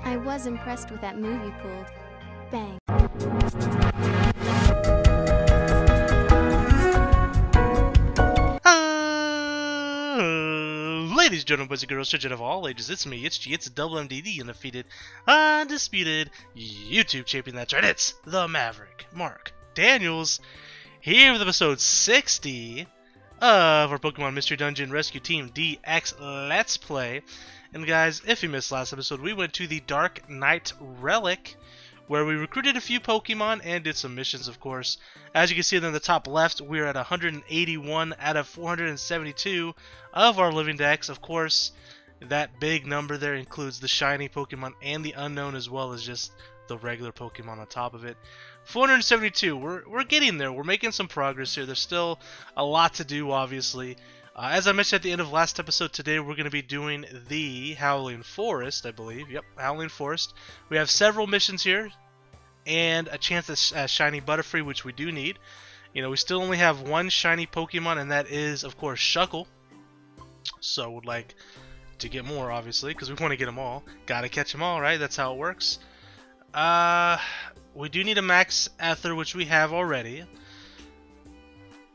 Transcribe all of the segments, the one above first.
I was impressed with that move you pulled. Bang. Ladies, gentlemen, boys and girls, children of all ages, it's me, it's G, it's Double MDD, undefeated, undisputed YouTube champion. That's right, it's the Maverick, Mark Daniels, here with episode 60 of our Pokemon Mystery Dungeon Rescue Team DX Let's Play. And guys, if you missed last episode, we went to the Dark Knight Relic, where we recruited a few Pokemon and did some missions, of course. As you can see in the top left, we're at 181 out of 472 of our living dex. Of course, that big number there includes the shiny Pokemon and the unknown, as well as just the regular Pokemon on top of it. 472, we're getting there. We're making some progress here. There's still a lot to do, obviously. As I mentioned at the end of last episode, today we're going to be doing the Howling Forest, I believe. Yep, Howling Forest. We have several missions here, and a chance at shiny Butterfree, which we do need. You know, we still only have one shiny Pokemon, and that is, of course, Shuckle. So, would like to get more, obviously, because we want to get them all. Gotta catch them all, right? That's how it works. We do need a Max Ether, which we have already.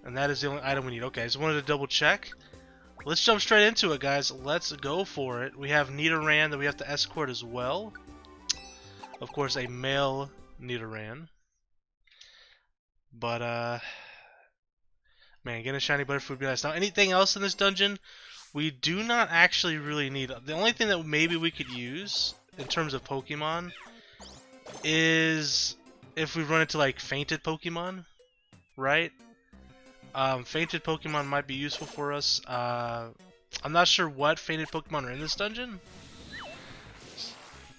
And that is the only item we need. Okay, I just wanted to double check. Let's jump straight into it, guys. Let's go for it. We have Nidoran that we have to escort as well. Of course, a male Nidoran. But, man, getting a shiny Butterfree would be nice. Now, anything else in this dungeon, we do not actually really need. The only thing that maybe we could use in terms of Pokemon is if we run into, like, fainted Pokemon, right? Fainted Pokemon might be useful for us. I'm not sure what fainted Pokemon are in this dungeon.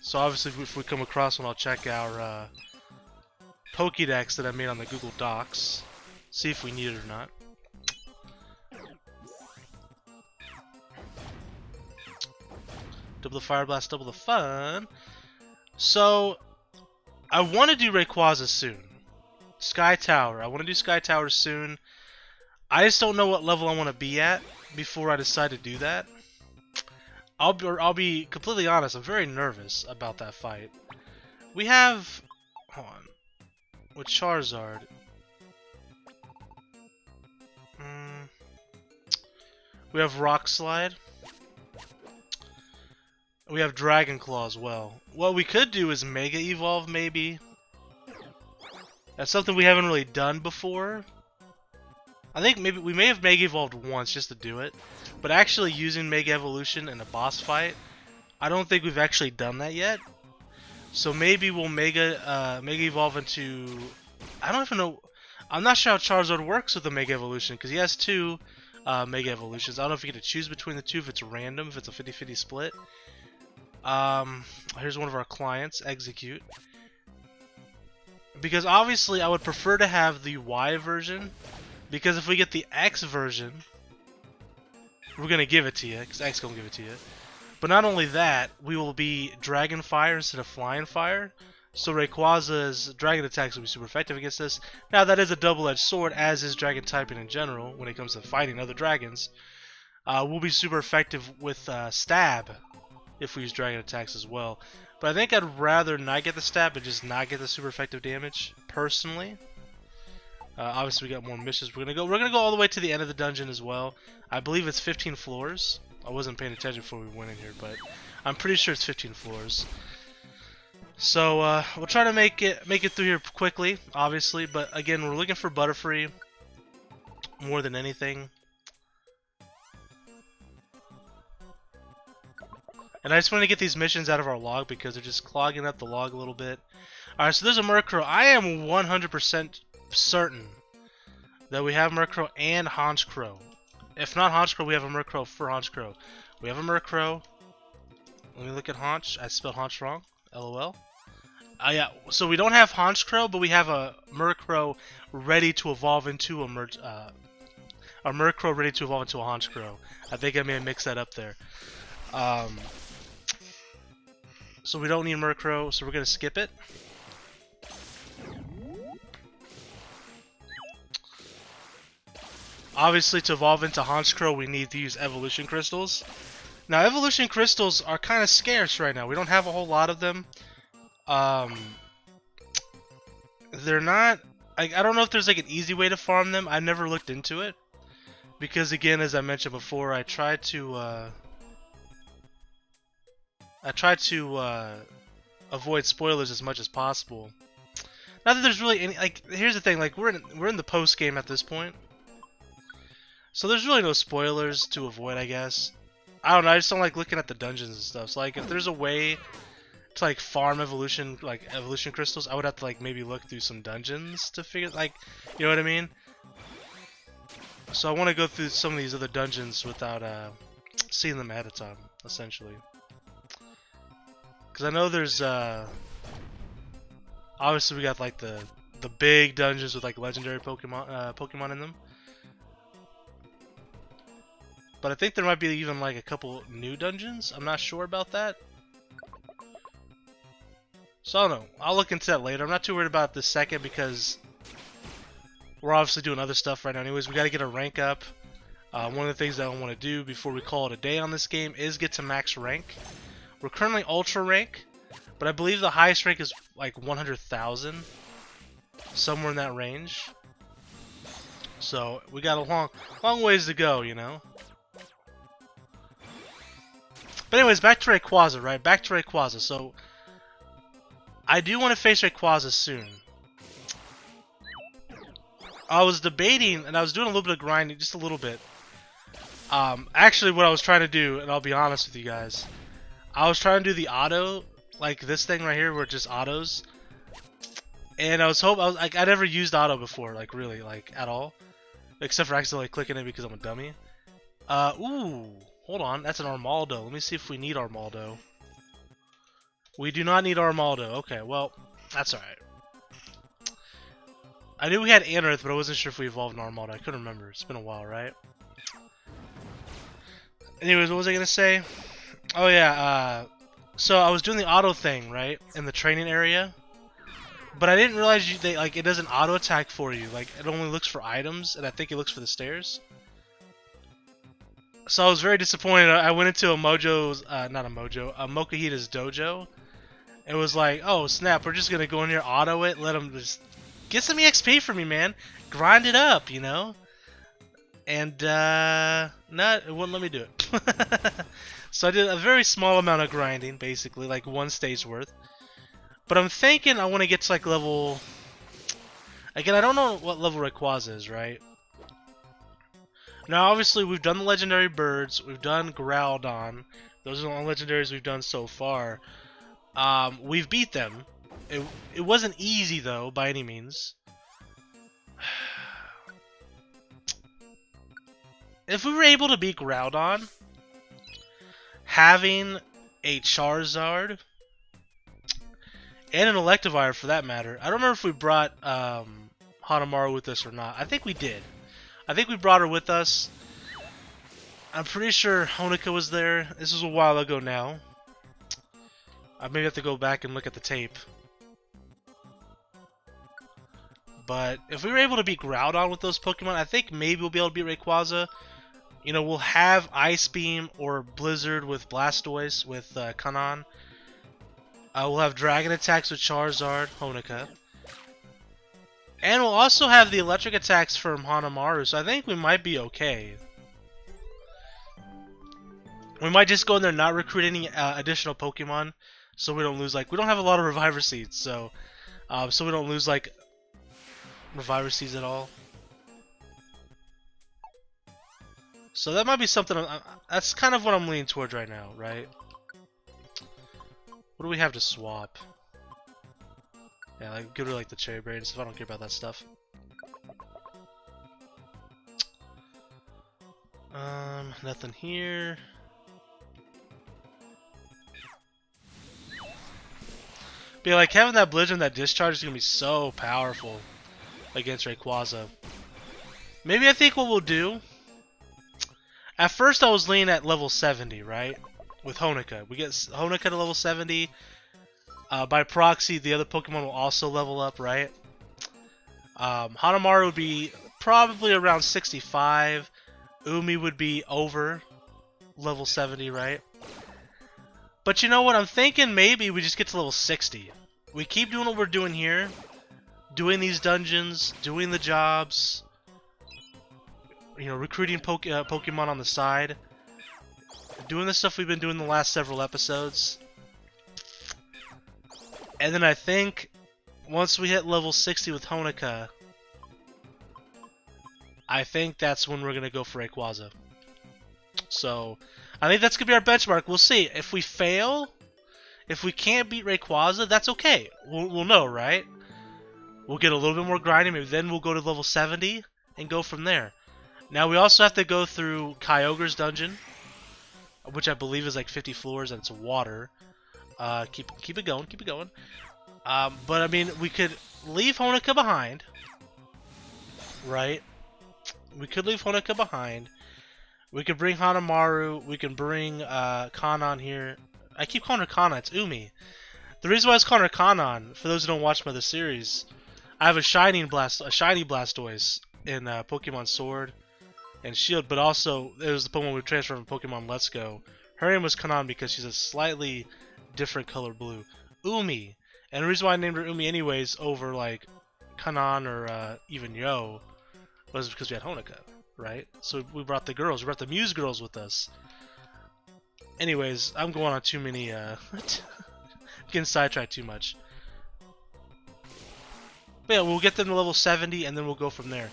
So obviously if we come across one, I'll check our Pokédex that I made on the Google Docs. See if we need it or not. Double the Fire Blast, double the fun. So, I want to do Rayquaza soon. Sky Tower. I want to do Sky Tower soon. I just don't know what level I want to be at before I decide to do that. I'll be completely honest, I'm very nervous about that fight. We have... Hold on. With Charizard. We have Rock Slide. We have Dragon Claw as well. What we could do is Mega Evolve, maybe. That's something we haven't really done before. I think maybe we may have Mega Evolved once just to do it, but actually using Mega Evolution in a boss fight, I don't think we've actually done that yet. So maybe we'll Mega Evolve into, I don't even know. I'm not sure how Charizard works with the Mega Evolution because he has two Mega Evolutions. I don't know if you get to choose between the two, if it's random, if it's a 50-50 split. Here's one of our clients, Execute. Because obviously I would prefer to have the Y version. Because if we get the X version, we're going to give it to you, because X is going to give it to you. But not only that, we will be Dragon Fire instead of Flying Fire. So Rayquaza's Dragon attacks will be super effective against this. Now that is a double-edged sword, as is Dragon typing in general, when it comes to fighting other dragons. We'll be super effective with Stab, if we use Dragon attacks as well. But I think I'd rather not get the Stab, but just not get the super effective damage, personally. Obviously, we got more missions. We're gonna go all the way to the end of the dungeon as well. I believe it's 15 floors. I wasn't paying attention before we went in here, but I'm pretty sure it's 15 floors. So we'll try to make it through here quickly, obviously. But again, we're looking for Butterfree more than anything. And I just want to get these missions out of our log because they're just clogging up the log a little bit. Alright, so there's a Murkrow. I am 100% certain that we have Murkrow and Honchkrow. If not Honchkrow, we have a Murkrow for Honchkrow. We have a Murkrow. Let me look at Honch. I spelled Honch wrong. LOL. Yeah, so we don't have Honchkrow, but we have a Murkrow ready to evolve into a Murkrow ready to evolve into a Honchkrow. I think I may have mixed that up there. So we don't need Murkrow, so we're going to skip it. Obviously, to evolve into Honchkrow, we need to use Evolution Crystals. Now, evolution crystals are kind of scarce right now. We don't have a whole lot of them. They're not... I don't know if there's like an easy way to farm them. I've never looked into it. Because again, as I mentioned before, I try to avoid spoilers as much as possible. Not that there's really any... Like, here's the thing. Like, we're in the post game at this point. So there's really no spoilers to avoid, I guess. I don't know, I just don't like looking at the dungeons and stuff. So like if there's a way to like farm evolution crystals, I would have to like maybe look through some dungeons to figure, like, you know what I mean? So I want to go through some of these other dungeons without seeing them ahead of time, essentially. Because I know there's obviously we got like the big dungeons with like legendary Pokemon in them. But I think there might be even like a couple new dungeons. I'm not sure about that. So I don't know. I'll look into that later. I'm not too worried about this second because we're obviously doing other stuff right now. Anyways, we got to get a rank up. One of the things that I want to do before we call it a day on this game is get to max rank. We're currently ultra rank, but I believe the highest rank is like 100,000. Somewhere in that range. So we got a long ways to go, you know. But anyways, back to Rayquaza, right? Back to Rayquaza. So, I do want to face Rayquaza soon. I was debating, and I was doing a little bit of grinding, just a little bit. Actually, what I was trying to do, and I'll be honest with you guys, I was trying to do the auto, like this thing right here, where it just autos. And I never used auto before, like really, like at all, except for accidentally clicking it because I'm a dummy. Ooh. Hold on, that's an Armaldo. Let me see if we need Armaldo. We do not need Armaldo. Okay, well, that's alright. I knew we had Anorith, but I wasn't sure if we evolved an Armaldo. I couldn't remember. It's been a while, right? Anyways, what was I going to say? Oh, yeah, so I was doing the auto thing, right? In the training area. But I didn't realize it doesn't auto attack for you. Like, it only looks for items, and I think it looks for the stairs. So I was very disappointed. I went into a Mokahida's dojo. It was like, oh snap, we're just gonna go in here, auto it, let him just get some EXP for me, man. Grind it up, you know. And it wouldn't let me do it. So I did a very small amount of grinding, basically, like one stage worth. But I'm thinking I want to get to like level. Again, I don't know what level Rayquaza is, right? Now, obviously, we've done the legendary birds. We've done Groudon. Those are the only legendaries we've done so far. We've beat them. It wasn't easy, though, by any means. If we were able to beat Groudon, having a Charizard, and an Electivire, for that matter. I don't remember if we brought Hanamaru with us or not. I think we did. I think we brought her with us. I'm pretty sure Honika was there. This was a while ago now. I maybe have to go back and look at the tape. But if we were able to beat Groudon with those Pokemon, I think maybe we'll be able to beat Rayquaza. You know, we'll have Ice Beam or Blizzard with Blastoise with Kanan. We'll have Dragon attacks with Charizard, Honika. And we'll also have the electric attacks from Hanamaru, so I think we might be okay. We might just go in there and not recruit any additional Pokemon, so we don't lose, like, we don't have a lot of Reviver Seeds, so we don't lose, like, Reviver Seeds at all. So that might be something, that's kind of what I'm leaning towards right now, right? What do we have to swap? Yeah, like, get rid of, like, the Cherry Berry and stuff. I don't care about that stuff. Nothing here. But yeah, like, having that Blizzard and that Discharge is gonna be so powerful against Rayquaza. Maybe I think what we'll do... At first I was leaning at level 70, right? With Honika. We get Honika to level 70. By proxy, the other Pokemon will also level up, right? Hanamaru would be probably around 65. Umi would be over level 70, right? But you know what? I'm thinking maybe we just get to level 60. We keep doing what we're doing here. Doing these dungeons, doing the jobs. You know, recruiting Pokemon on the side. Doing the stuff we've been doing the last several episodes. And then I think once we hit level 60 with Honoka, I think that's when we're going to go for Rayquaza. So, I think that's going to be our benchmark. We'll see. If we fail, if we can't beat Rayquaza, that's okay. We'll know, right? We'll get a little bit more grinding. Maybe then we'll go to level 70 and go from there. Now, we also have to go through Kyogre's dungeon, which I believe is like 50 floors, and it's water. Keep it going, keep it going. But, I mean, we could leave Honoka behind, right? We could leave Honoka behind. We could bring Hanamaru. We can bring Kanon here. I keep calling her Kanon. It's Umi. The reason why it's calling her Kanon, for those who don't watch my other series, I have a shiny Blastoise in Pokemon Sword and Shield, but also it was the Pokemon we transferred from Pokemon Let's Go. Her name was Kanon because she's a slightly different color blue. Umi. And the reason why I named her Umi anyways over like Kanon or even Yo was because we had Honoka, right? So we brought the girls. We brought the Muse girls with us. Anyways, I'm going on too many, getting sidetracked too much. But yeah, we'll get them to level 70, and then we'll go from there.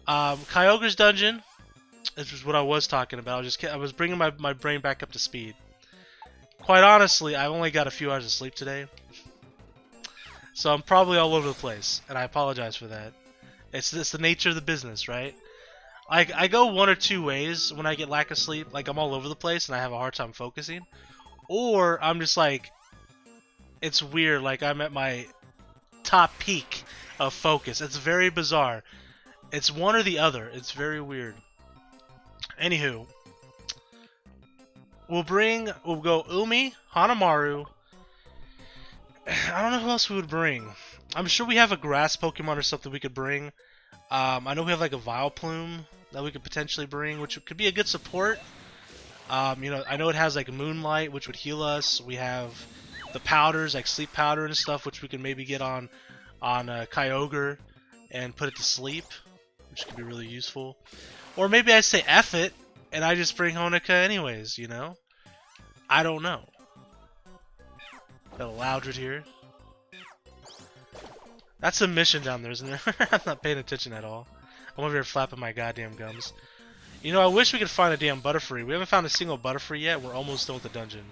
Kyogre's dungeon, this is what I was talking about. I was bringing my brain back up to speed. Quite honestly, I've only got a few hours of sleep today. So I'm probably all over the place, and I apologize for that. It's the nature of the business, right? I go one or two ways when I get lack of sleep. Like, I'm all over the place and I have a hard time focusing. Or I'm just like, it's weird, like I'm at my top peak of focus. It's very bizarre. It's one or the other. It's very weird. Anywho, we'll go Umi, Hanamaru. I don't know who else we would bring. I'm sure we have a grass Pokemon or something we could bring. I know we have like a Vileplume that we could potentially bring, which could be a good support. You know, I know it has like Moonlight, which would heal us. We have the powders, like Sleep Powder and stuff, which we can maybe get on Kyogre and put it to sleep, which could be really useful. Or maybe I say F it and I just bring Honoka anyways, you know? I don't know. Got a Loudred here. That's a mission down there, isn't there? I'm not paying attention at all. I'm over here flapping my goddamn gums. You know, I wish we could find a damn Butterfree. We haven't found a single Butterfree yet. We're almost done with the dungeon.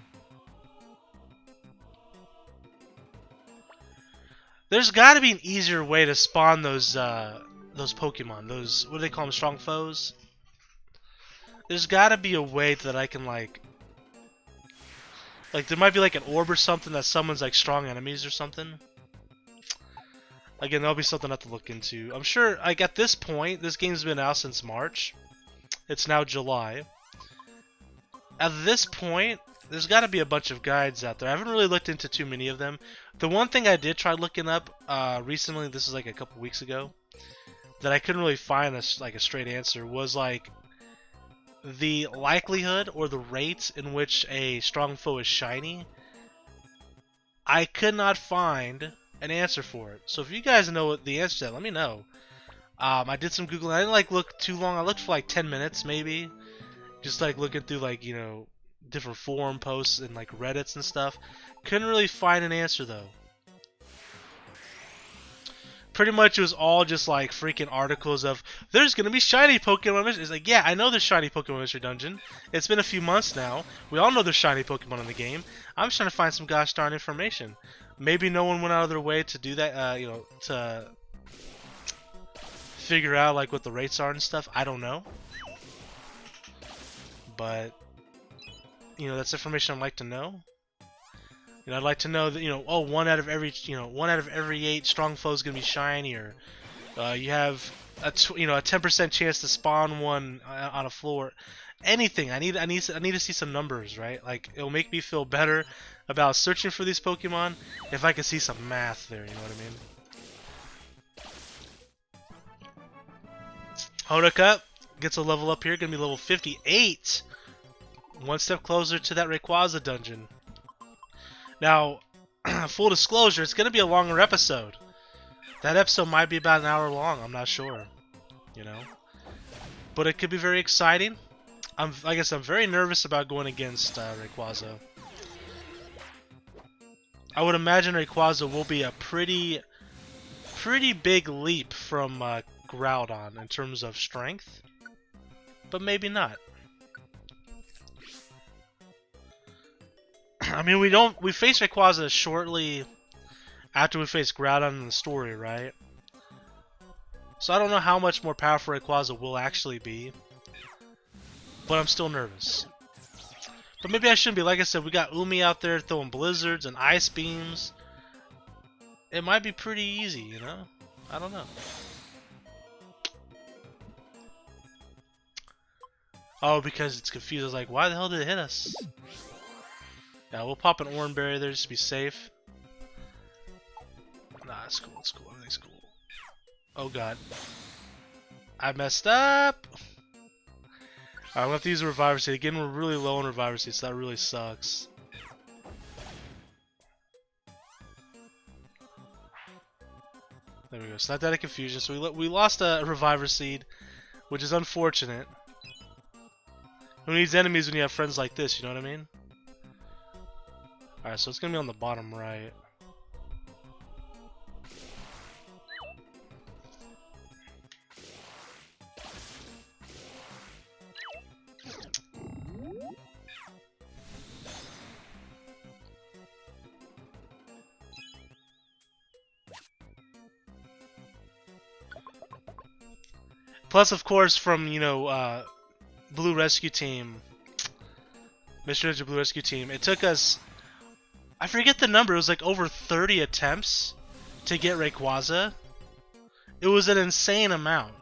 There's got to be an easier way to spawn those Pokemon. Those, what do they call them? Strong foes? There's got to be a way that I can, like, there might be like an orb or something that summons like strong enemies or something. Again, that'll be something I have to look into. I'm sure, like, at this point, this game's been out since March. It's now July. At this point, there's got to be a bunch of guides out there. I haven't really looked into too many of them. The one thing I did try looking up recently, this is like a couple weeks ago, that I couldn't really find a straight answer, was like the likelihood or the rate in which a strong foe is shiny. I could not find an answer for it. So if you guys know what the answer to that, let me know. I did some Googling. I didn't like look too long. I looked for like 10 minutes maybe. Just like looking through like, you know, different forum posts and like Reddits and stuff. Couldn't really find an answer though. Pretty much it was all just like freaking articles of there's gonna be shiny Pokemon mystery. It's like, yeah, I know there's shiny Pokemon mystery dungeon. It's been a few months now. We all know there's shiny Pokemon in the game. I'm just trying to find some gosh darn information. Maybe no one went out of their way to do that, you know, to figure out like what the rates are and stuff. I don't know. But you know, that's information I'd like to know. You know, I'd like to know that, you know, oh, one out of every 8 strong foes gonna be shiny, or you have a 10% chance to spawn one on a floor. Anything. I need to see some numbers, right? Like, it'll make me feel better about searching for these Pokemon if I can see some math there. You know what I mean? Honoka gets a level up here. Gonna be level 58. One step closer to that Rayquaza dungeon. Now, full disclosure, it's going to be a longer episode. That episode might be about an hour long. I'm not sure. You know? But it could be very exciting. I guess I'm very nervous about going against Rayquaza. I would imagine Rayquaza will be a pretty big leap from Groudon in terms of strength, but maybe not. I mean, we face Rayquaza shortly after we face Groudon in the story, right? So I don't know how much more powerful Rayquaza will actually be, but I'm still nervous. But maybe I shouldn't be. Like I said, we got Umi out there throwing blizzards and ice beams. It might be pretty easy, you know? I don't know. Oh, because it's confused. I was like, why the hell did it hit us? Yeah, we'll pop an Oran Berry there just to be safe. Nah, it's cool, it's cool. Everything's cool. Oh god. I messed up! Alright, I'm gonna have to use a Reviver Seed. Again, we're really low on Reviver Seed, so that really sucks. There we go. It's not that of confusion. So we lost a Reviver Seed, which is unfortunate. Who needs enemies when you have friends like this, you know what I mean? Alright, so it's gonna be on the bottom right. Plus, of course, from, you know, Blue Rescue Team, Mr. Ninja Blue Rescue Team, it took us, I forget the number, it was like over 30 attempts to get Rayquaza. It was an insane amount.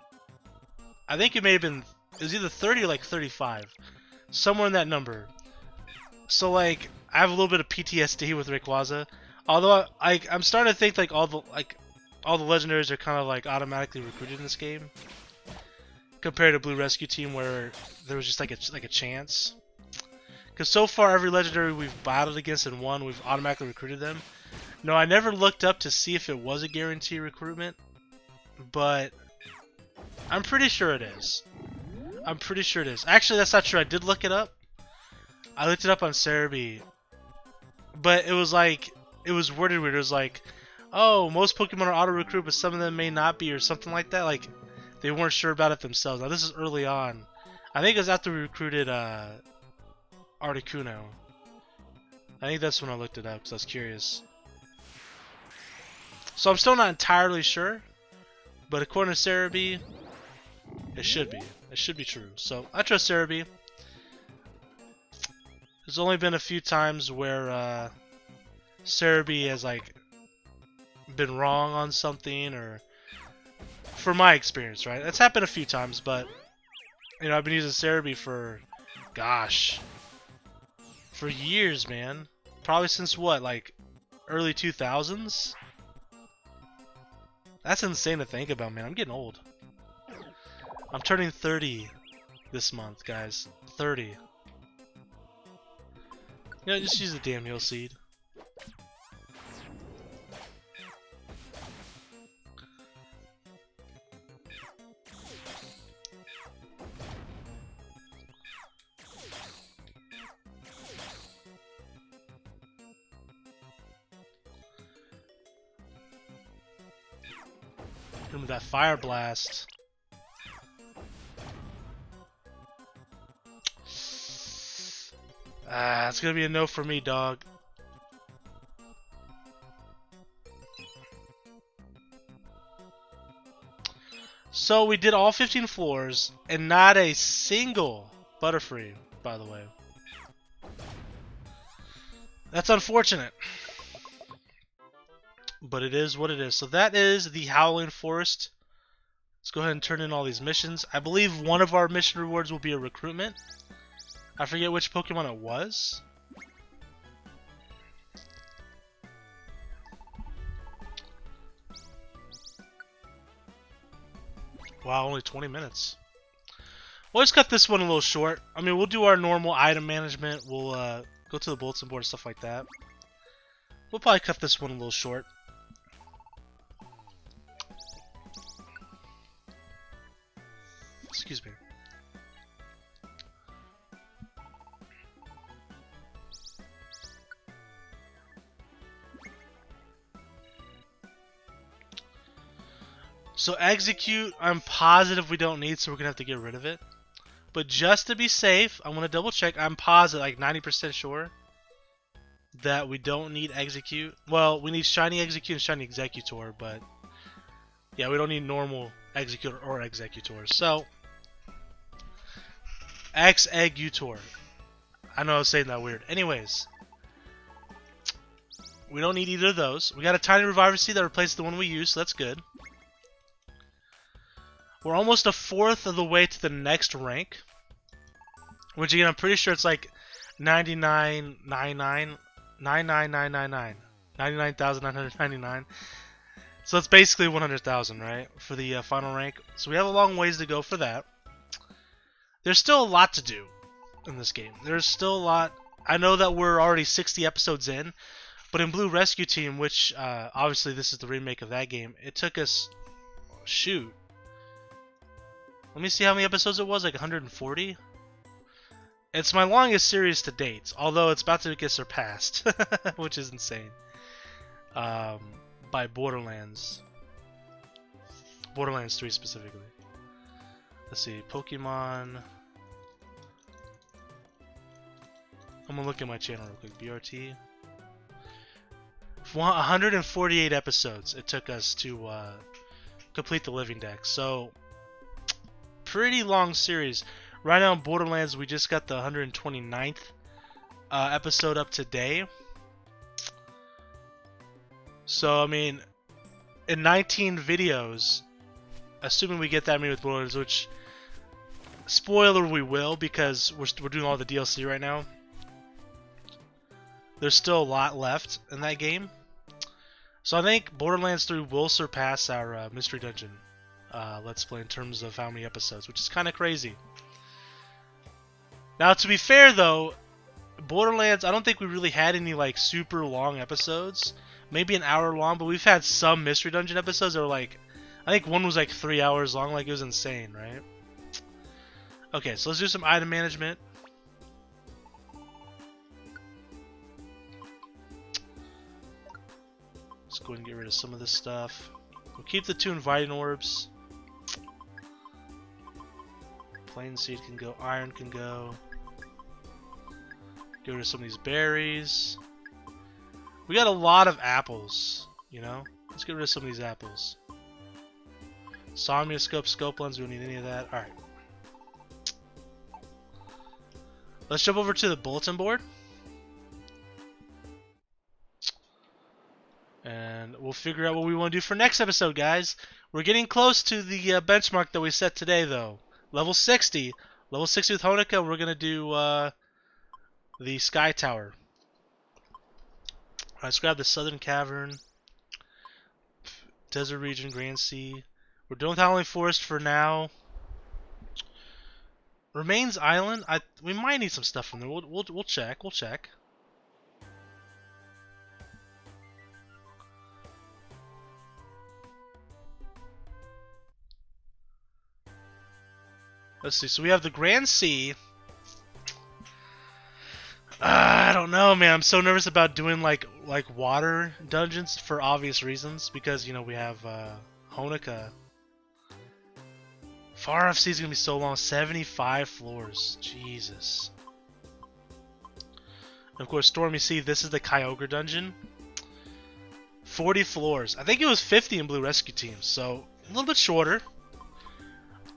I think it may have been, it was either 30 or like 35. Somewhere in that number. So, like, I have a little bit of PTSD with Rayquaza. Although, I'm starting to think, like, all the legendaries are kind of, like, automatically recruited in this game. Compared to Blue Rescue Team, where there was just like a chance. Because so far, every legendary we've battled against and won, we've automatically recruited them. No, I never looked up to see if it was a guarantee recruitment, but I'm pretty sure it is. I'm pretty sure it is. Actually, that's not true. I did look it up. I looked it up on Cerebi, but it was like, it was worded weird. It was like, oh, most Pokemon are auto recruit, but some of them may not be, or something like that. Like, they weren't sure about it themselves. Now, this is early on. I think it was after we recruited Articuno. I think that's when I looked it up, because I was curious. So I'm still not entirely sure, but according to Cerebi, it should be. It should be true. So I trust Cerebi. There's only been a few times where Cerebi has like been wrong on something, or from my experience, right? That's happened a few times, but you know, I've been using Cerebi for, gosh, for years, man. Probably since what, like early 2000s? That's insane to think about, man. I'm getting old. I'm turning 30 this month, guys. 30. You know, just use the damn Heal Seed. Remember that Fire Blast. It's gonna be a no for me, dog. So we did all 15 floors, and not a single Butterfree, by the way. That's unfortunate. But it is what it is. So that is the Howling Forest. Let's go ahead and turn in all these missions. I believe one of our mission rewards will be a recruitment. I forget which Pokemon it was. Wow, only 20 minutes. We'll just cut this one a little short. I mean, we'll do our normal item management. We'll go to the bulletin board and stuff like that. We'll probably cut this one a little short. Excuse me. So execute, I'm positive we don't need, so we're going to have to get rid of it. But just to be safe, I'm going to double check. I'm positive, like 90% sure, that we don't need execute. Well, we need shiny execute and shiny executor, but yeah, we don't need normal executor or executor. So, executor. I know I was saying that weird. Anyways, we don't need either of those. We got a tiny reviver seed that replaces the one we use, so that's good. We're almost a fourth of the way to the next rank, which again I'm pretty sure it's like 99,999. So it's basically 100,000, right, for the final rank. So we have a long ways to go for that. There's still a lot to do in this game. There's still a lot. I know that we're already 60 episodes in, but in Blue Rescue Team, which obviously this is the remake of that game, it took us, shoot. Let me see how many episodes it was, like 140? It's my longest series to date, although it's about to get surpassed, which is insane, by Borderlands. Borderlands 3 specifically. Let's see, Pokemon. I'm gonna look at my channel real quick, BRT. 148 episodes it took us to complete the Living Deck, so pretty long series. Right now in Borderlands, we just got the 129th episode up today. So, I mean, in 19 videos, assuming we get that many with Borderlands, which, spoiler, we will, because we're doing all the DLC right now. There's still a lot left in that game. So I think Borderlands 3 will surpass our Mystery Dungeon Let's Play in terms of how many episodes, which is kind of crazy. Now, to be fair though, Borderlands, I don't think we really had any like super long episodes. Maybe an hour long, but we've had some Mystery Dungeon episodes that were like, I think one was like 3 hours long, like it was insane, right? Okay, so let's do some item management. Let's go ahead and get rid of some of this stuff. We'll keep the 2 inviting orbs. Plain seed can go, iron can go. Get rid of some of these berries. We got a lot of apples, you know? Let's get rid of some of these apples. Somnioscope, scope lens, we don't need any of that. Alright. Let's jump over to the bulletin board. And we'll figure out what we want to do for next episode, guys. We're getting close to the benchmark that we set today, though. Level 60. Level 60 with Honica, we're going to do the Sky Tower. Alright, let's grab the Southern Cavern. Desert Region, Grand Sea. We're done with Howling Forest for now. Remains Island. We might need some stuff from there. We'll check. We'll check. Let's see. So we have the Grand Sea. I don't know, man. I'm so nervous about doing like water dungeons for obvious reasons, because you know we have Honica. Far Off Sea is gonna be so long. 75 floors. Jesus. And of course, Stormy Sea. This is the Kyogre dungeon. 40 floors. I think it was 50 in Blue Rescue Team, so a little bit shorter.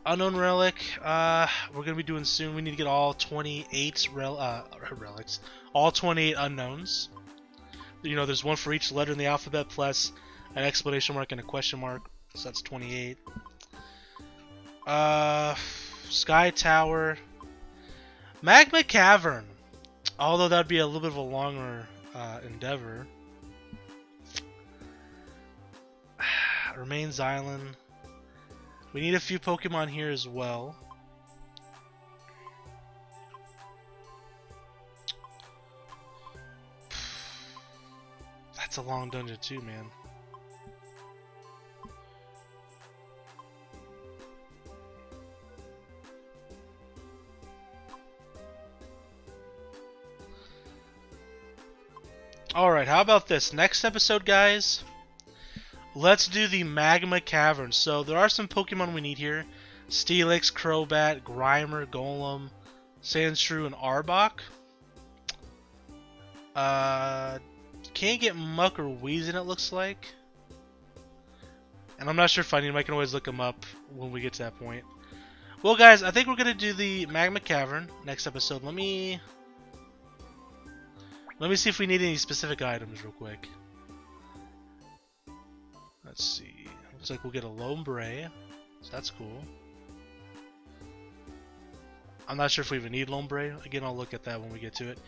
Unknown Relic, we're going to be doing soon. We need to get all 28 relics. All 28 unknowns. You know, there's one for each letter in the alphabet, plus an exclamation mark and a question mark. So that's 28. Sky Tower. Magma Cavern. Although that would be a little bit of a longer endeavor. Remains Island. We need a few Pokemon here as well. That's a long dungeon too, man. Alright, how about this? Next episode, guys, let's do the Magma Cavern. So, there are some Pokemon we need here. Steelix, Crobat, Grimer, Golem, Sandshrew, and Arbok. Can't get Muck or Weezing, it looks like. And I'm not sure if I need them. I can always look them up when we get to that point. Well, guys, I think we're going to do the Magma Cavern next episode. Let me see if we need any specific items real quick. Let's see. Looks like we'll get a Lombre. So that's cool. I'm not sure if we even need Lombre. Again, I'll look at that when we get to it.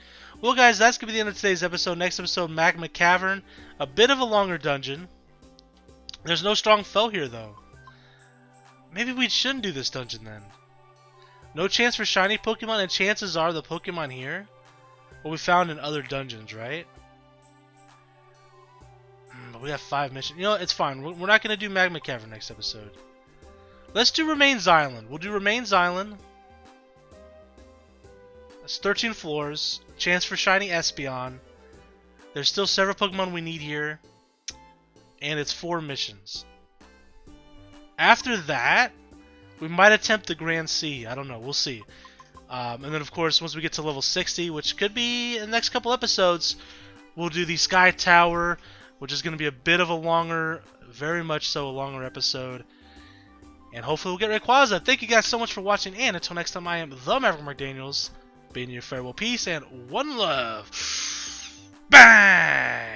Well, guys, that's going to be the end of today's episode. Next episode, Magma Cavern. A bit of a longer dungeon. There's no strong foe here, though. Maybe we shouldn't do this dungeon, then. No chance for shiny Pokemon, and chances are the Pokemon here will be found in other dungeons, right? But we have 5 missions. You know what? It's fine. We're not going to do Magma Cavern next episode. Let's do Remains Island. We'll do Remains Island. That's 13 floors. Chance for shiny Espeon. There's still several Pokemon we need here. And it's 4 missions. After that, we might attempt the Grand Sea. I don't know. We'll see. And then, of course, once we get to level 60, which could be in the next couple episodes, we'll do the Sky Tower, which is going to be a bit of a longer, very much so a longer episode. And hopefully we'll get Rayquaza. Thank you guys so much for watching, and until next time, I am the Maverick Mark Daniels, bidding you farewell, peace, and one love. Bang!